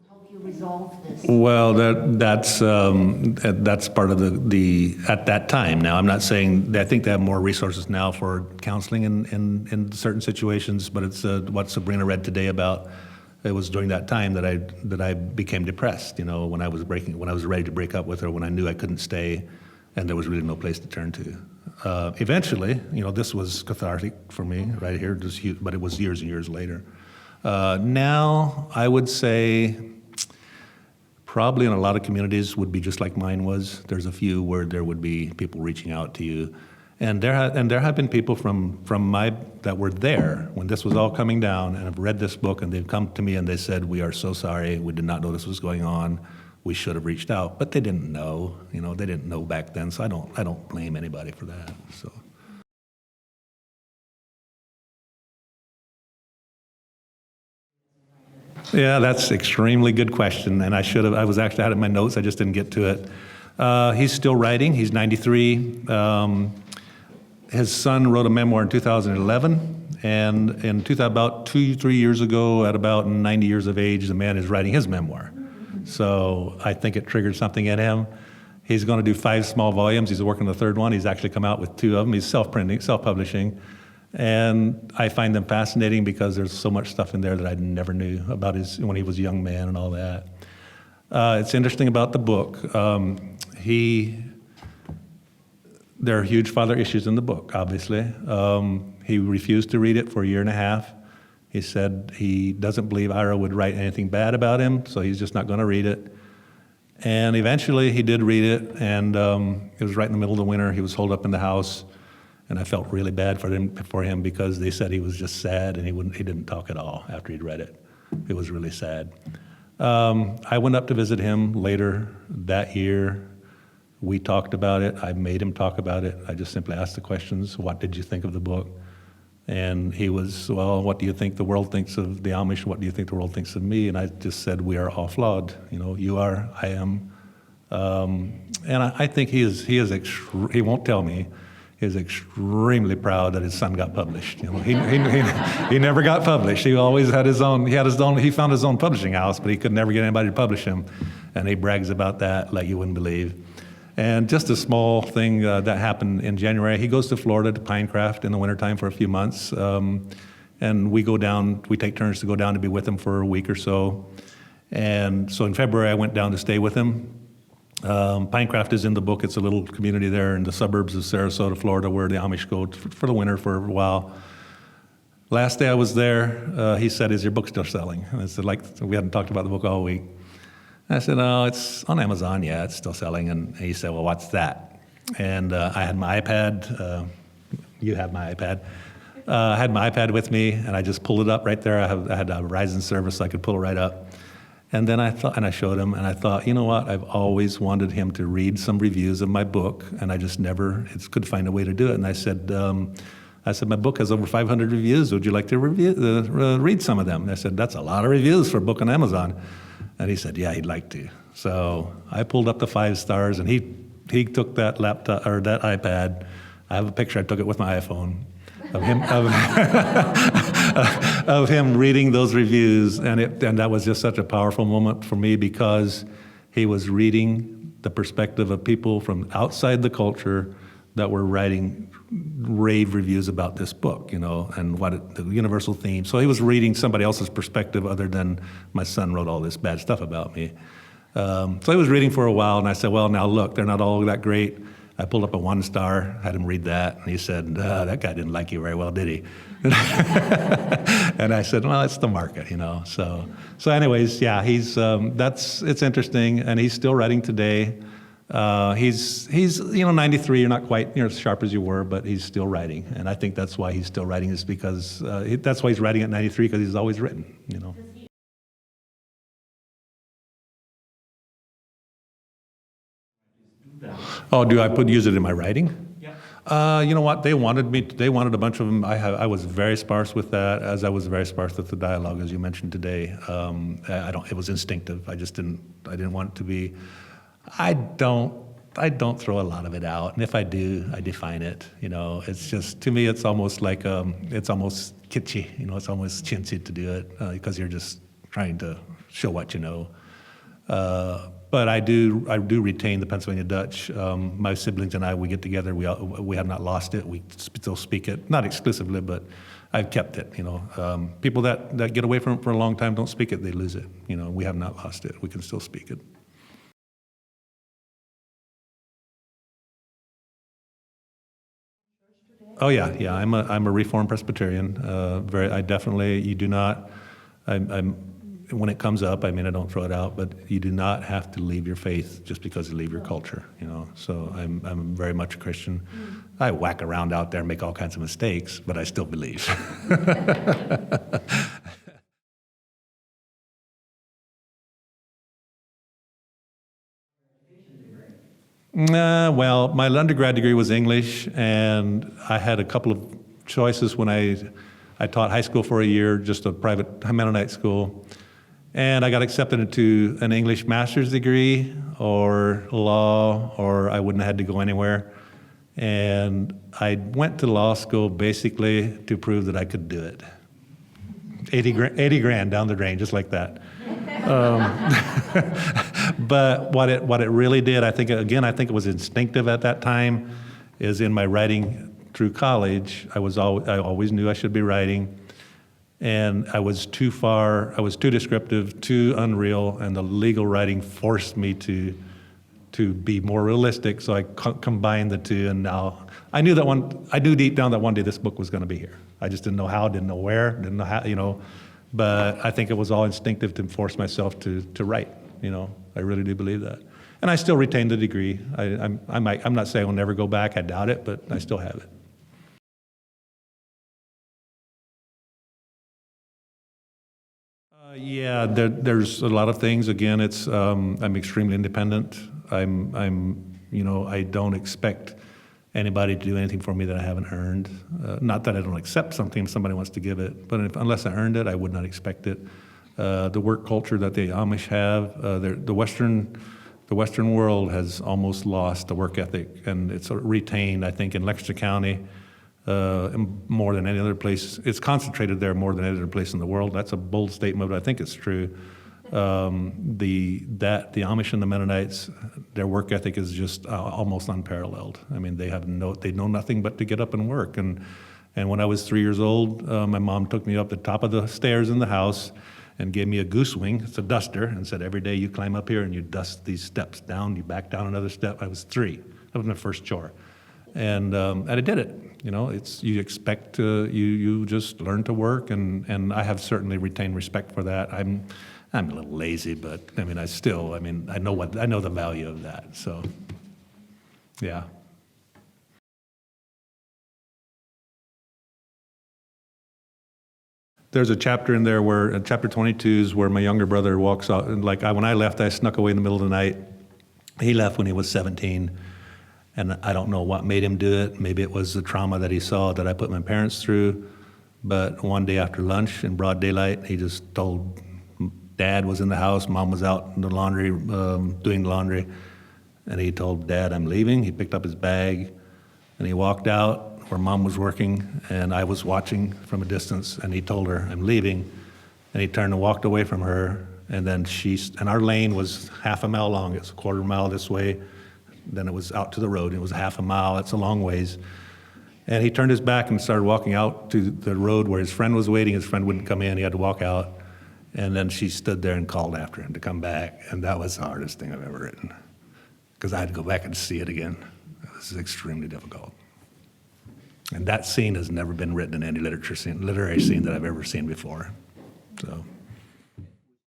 help you resolve this? Well, that's part of the at that time. Now, I'm not saying I think they have more resources now for counseling in certain situations, but it's what Sabrina read today about. It was during that time that I became depressed. You know, when I was ready to break up with her, when I knew I couldn't stay, and there was really no place to turn to. Eventually, you know, this was cathartic for me right here, but it was years and years later. Now, I would say probably in a lot of communities would be just like mine was. There's a few where there would be people reaching out to you. And there have been people that were there when this was all coming down and have read this book, and they've come to me and they said, "We are so sorry. We did not know this was going on. We should have reached out," but they didn't know. You know, they didn't know back then. So I don't blame anybody for that. So. Yeah, that's extremely good question, and I was actually out of my notes. I just didn't get to it. He's still writing. He's 93. His son wrote a memoir in 2011, and about 2-3 years ago, at about 90 years of age, the man is writing his memoir. So I think it triggered something in him. He's going to do 5 small volumes. He's working on the 3rd one. He's actually come out with 2 of them. He's self-publishing. And I find them fascinating because there's so much stuff in there that I never knew about when he was a young man and all that. It's interesting about the book. There are huge father issues in the book, obviously. He refused to read it for a year and a half. He said he doesn't believe Ira would write anything bad about him, so he's just not going to read it. And eventually he did read it, and it was right in the middle of the winter. He was holed up in the house, and I felt really bad for him because they said he was just sad, and he didn't talk at all after he'd read it. It was really sad. I went up to visit him later that year. We talked about it. I made him talk about it. I just simply asked the questions, what did you think of the book? And he was, well, what do you think the world thinks of the Amish? What do you think the world thinks of me? And I just said, we are all flawed. You know, you are, I am. And I think he won't tell me, he is extremely proud that his son got published. You know, he never got published. He always had his own, he found his own publishing house, but he could never get anybody to publish him. And he brags about that like you wouldn't believe. And just a small thing that happened in January, he goes to Florida to Pinecraft in the wintertime for a few months. And we take turns to go down to be with him for a week or so. And so in February, I went down to stay with him. Pinecraft is in the book. It's a little community there in the suburbs of Sarasota, Florida, where the Amish go for the winter for a while. Last day I was there, he said, "Is your book still selling?" And I said, we hadn't talked about the book all week. I said, "Oh, it's on Amazon. Yeah, it's still selling." And he said, "Well, what's that?" And I had my iPad. You have my iPad. I had my iPad with me, and I just pulled it up right there. I had a Verizon service, so I could pull it right up. And then I showed him, and I thought, you know what? I've always wanted him to read some reviews of my book, and I just never could find a way to do it. And I said, my book has over 500 reviews. Would you like to read some of them? And I said, that's a lot of reviews for a book on Amazon. And he said, yeah, he'd like to. So I pulled up the 5 stars, and he took that laptop or that iPad. I have a picture. I took it with my iPhone of him of him reading those reviews, and that was just such a powerful moment for me because he was reading the perspective of people from outside the culture that were writing rave reviews about this book, you know, and the universal theme. So he was reading somebody else's perspective other than my son wrote all this bad stuff about me. So he was reading for a while, and I said, well, now look, they're not all that great. I pulled up a 1-star, had him reid that, and he said, that guy didn't like you very well, did he? And I said, well, it's the market, you know. So anyways, yeah, it's interesting, and he's still writing today. He's 93. You're not quite as sharp as you were, but he's still writing, and I think that's why he's still writing is because that's why he's writing at 93 because he's always written, you know. Oh, do I use it in my writing? Yeah. You know what? They wanted a bunch of them. I was very sparse with that, as I was very sparse with the dialogue, as you mentioned today. It was instinctive. I didn't want it to be. I don't throw a lot of it out, and if I do, I define it. You know, it's just, to me, it's almost like it's almost kitschy. You know, it's almost chintzy to do it because you're just trying to show what you know. But I do retain the Pennsylvania Dutch. My siblings and I, we get together. We have not lost it. We still speak it, not exclusively, but I've kept it. People that get away from it for a long time don't speak it; they lose it. We have not lost it. We can still speak it. Oh yeah. I'm a Reformed Presbyterian. I definitely. You do not. I'm when it comes up. I don't throw it out, but you do not have to leave your faith just because you leave your culture. So I'm very much a Christian. I whack around out there, make all kinds of mistakes, but I still believe. Well, my undergrad degree was English, and I had a couple of choices when I taught high school for a year, just a private Mennonite school, and I got accepted into an English master's degree or law, or I wouldn't have had to go anywhere. And I went to law school basically to prove that I could do it. 80 grand down the drain, just like that. But what it really did, I think it was instinctive at that time, is in my writing through college, I always knew I should be writing, and I was too descriptive, too unreal, and the legal writing forced me to be more realistic, so I combined the two, and now I knew deep down that one day this book was going to be here. I just didn't know how, didn't know where, didn't know how, but I think it was all instinctive to force myself to write, I really do believe that. And I still retain the degree. I'm not saying I'll never go back, I doubt it, but I still have it. Yeah, there's a lot of things. Again, I'm extremely independent. I don't expect anybody to do anything for me that I haven't earned. Not that I don't accept something if somebody wants to give it, but unless I earned it, I would not expect it. The work culture that the Amish have, the Western world has almost lost the work ethic, and it's retained, I think, in Lexington County more than any other place. It's concentrated there more than any other place in the world. That's a bold statement, but I think it's true. The Amish and the Mennonites, their work ethic is just almost unparalleled. They know nothing but to get up and work. And when I was 3 years old, my mom took me up the top of the stairs in the house and gave me a goose wing, it's a duster, and said, every day you climb up here and you dust these steps down, you back down another step. I was 3. That was my first chore. And I did it. You expect you just learn to work, and I have certainly retained respect for that. I'm a little lazy, but I know the value of that. So, yeah. There's a chapter in there chapter 22 is where my younger brother walks out, and when I left, I snuck away in the middle of the night. He left when he was 17. And I don't know what made him do it. Maybe it was the trauma that he saw that I put my parents through. But one day after lunch in broad daylight, he just told Dad was in the house, Mom was out in the laundry, doing the laundry. And he told Dad, I'm leaving. He picked up his bag and he walked out where Mom was working, and I was watching from a distance, and he told her, I'm leaving. And he turned and walked away from her. And then and our lane was half a mile long. It's a quarter mile this way. Then it was out to the road. It was half a mile. It's a long ways. And he turned his back and started walking out to the road where his friend was waiting. His friend wouldn't come in. He had to walk out. And then she stood there and called after him to come back. And that was the hardest thing I've ever written, because I had to go back and see it again. It was extremely difficult. And that scene has never been written in any literary scene that I've ever seen before. So.